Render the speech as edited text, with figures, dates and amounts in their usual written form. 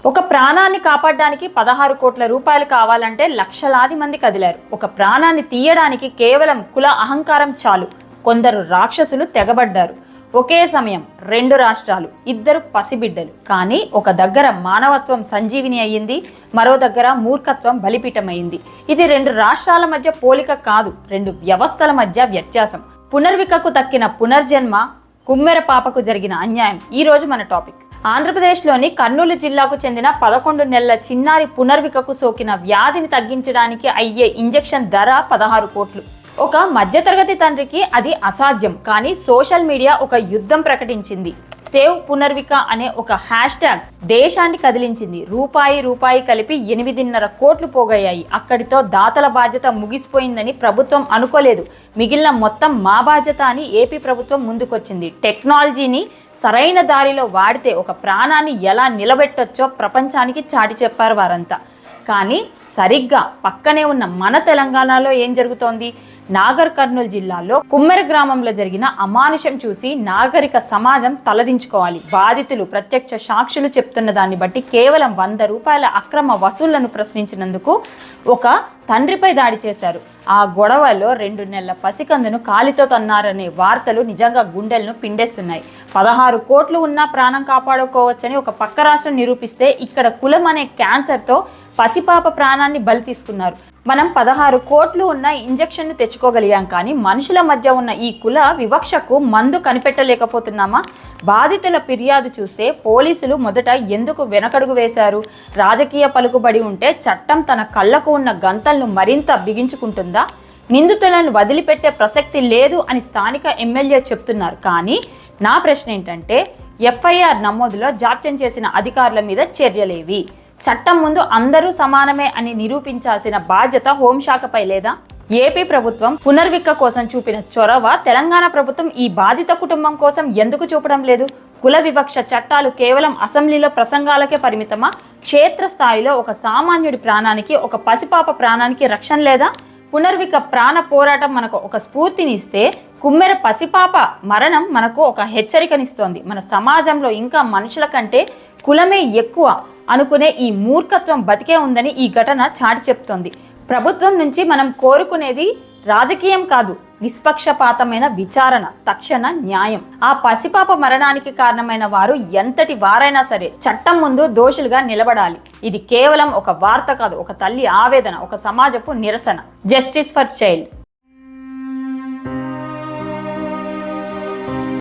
ఒక ప్రాణాన్ని కాపాడడానికి 16 కోట్ల రూపాయలు కావాలంటే లక్షలాది మంది కదిలారు. ఒక ప్రాణాన్ని తీయడానికి కేవలం కుల అహంకారం చాలు. కొందరు రాక్షసులు తెగబడ్డారు. ఒకే సమయం 2 రాష్ట్రాలు, 2 పసిబిడ్డలు. కానీ ఒక దగ్గర మానవత్వం సంజీవిని అయ్యింది, మరో దగ్గర మూర్ఖత్వం బలిపీఠమైంది. ఇది 2 రాష్ట్రాల మధ్య పోలిక కాదు, 2 వ్యవస్థల మధ్య వ్యత్యాసం. పునర్వికకు తక్కిన పునర్జన్మ, కుమ్మెర పాపకు జరిగిన అన్యాయం ఈరోజు మన టాపిక్. ఆంధ్రప్రదేశ్లోని కర్నూలు జిల్లాకు చెందిన 11 నెలల చిన్నారి పునర్వికకు సోకిన వ్యాధిని తగ్గించడానికి అయ్యే ఇంజెక్షన్ ధర 16 కోట్లు. ఒక మధ్యతరగతి తండ్రికి అది అసాధ్యం. కానీ సోషల్ మీడియా ఒక యుద్ధం ప్రకటించింది. సేవ్ పునర్విక అనే ఒక హ్యాష్ ట్యాగ్ దేశాన్ని కదిలించింది. రూపాయి కలిపి 8.5 కోట్లు పోగయ్యాయి. అక్కడితో దాతల బాధ్యత ముగిసిపోయిందని ప్రభుత్వం అనుకోలేదు. మిగిలిన మొత్తం మా బాధ్యత అని ఏపీ ప్రభుత్వం ముందుకొచ్చింది. టెక్నాలజీని సరైన దారిలో వాడితే ఒక ప్రాణాన్ని ఎలా నిలబెట్టొచ్చో ప్రపంచానికి చాటి చెప్పారు వారంతా. కానీ సరిగ్గా పక్కనే ఉన్న మన తెలంగాణలో ఏం జరుగుతోంది? నాగర్ కర్నూలు జిల్లాలో కుమ్మెర గ్రామంలో జరిగిన అమానుషం చూసి నాగరిక సమాజం తలదించుకోవాలి. బాధితులు, ప్రత్యక్ష సాక్షులు చెప్తున్న దాన్ని బట్టి కేవలం 100 రూపాయల అక్రమ వసూళ్లను ప్రశ్నించినందుకు ఒక తండ్రిపై దాడి చేశారు. ఆ గొడవలో 2 నెలల పసికందును కాలితో తన్నారనే వార్తలు నిజంగా గుండెలను పిండేస్తున్నాయి. 16 కోట్లు ఉన్నా ప్రాణం కాపాడుకోవచ్చని ఒక పక్క రాష్ట్రం నిరూపిస్తే ఇక్కడ కులం అనే క్యాన్సర్తో పసిపాప ప్రాణాన్ని బలి తీసుకున్నారు. మనం 16 కోట్లు ఉన్న ఇంజెక్షన్ను తెచ్చుకోగలిగాం, కానీ మనుషుల మధ్య ఉన్న ఈ కుల వివక్షకు మందు కనిపెట్టలేకపోతున్నామా? బాధితుల ఫిర్యాదు చూస్తే పోలీసులు మొదట ఎందుకు వెనకడుగు వేశారు? రాజకీయ పలుకుబడి ఉంటే చట్టం తన కళ్ళకు ఉన్న గంతలను మరింత బిగించుకుంటుందా? నిందితులను వదిలిపెట్టే ప్రసక్తి లేదు అని స్థానిక ఎమ్మెల్యే చెప్తున్నారు. కానీ నా ప్రశ్న ఏంటంటే, ఎఫ్ఐఆర్ నమోదులో జాప్యం చేసిన అధికారుల మీద చర్యలేవి? చట్టం ముందు అందరూ సమానమే అని నిరూపించాల్సిన బాధ్యత హోంశాఖపై లేదా? ఏపీ ప్రభుత్వం పునర్విక కోసం చూపిన చొరవ తెలంగాణ ప్రభుత్వం ఈ బాధిత కుటుంబం కోసం ఎందుకు చూపడం లేదు? కుల వివక్ష చట్టాలు కేవలం అసెంబ్లీలో ప్రసంగాలకే పరిమితమా? క్షేత్రస్థాయిలో ఒక సామాన్యుడి ప్రాణానికి, ఒక పసిపాప ప్రాణానికి రక్షణ లేదా? పునర్విక ప్రాణ పోరాటం మనకు ఒక స్ఫూర్తినిస్తే, కుమ్మెర పసిపాప మరణం మనకు ఒక హెచ్చరికనిస్తోంది. మన సమాజంలో ఇంకా మనుషుల కంటే కులమే ఎక్కువ అనుకునే ఈ మూర్ఖత్వం బతికే ఉందని ఈ ఘటన చాటి చెప్తోంది. ప్రభుత్వం నుంచి మనం కోరుకునేది రాజకీయం కాదు, నిష్పక్షపాతమైన విచారణ, తక్షణ న్యాయం. ఆ పసిపాప మరణానికి కారణమైన వారు ఎంతటి వారైనా సరే చట్టం ముందు దోషులుగా నిలబడాలి. ఇది కేవలం ఒక వార్త కాదు, ఒక తల్లి ఆవేదన, ఒక సమాజపు నిరసన. Justice for child.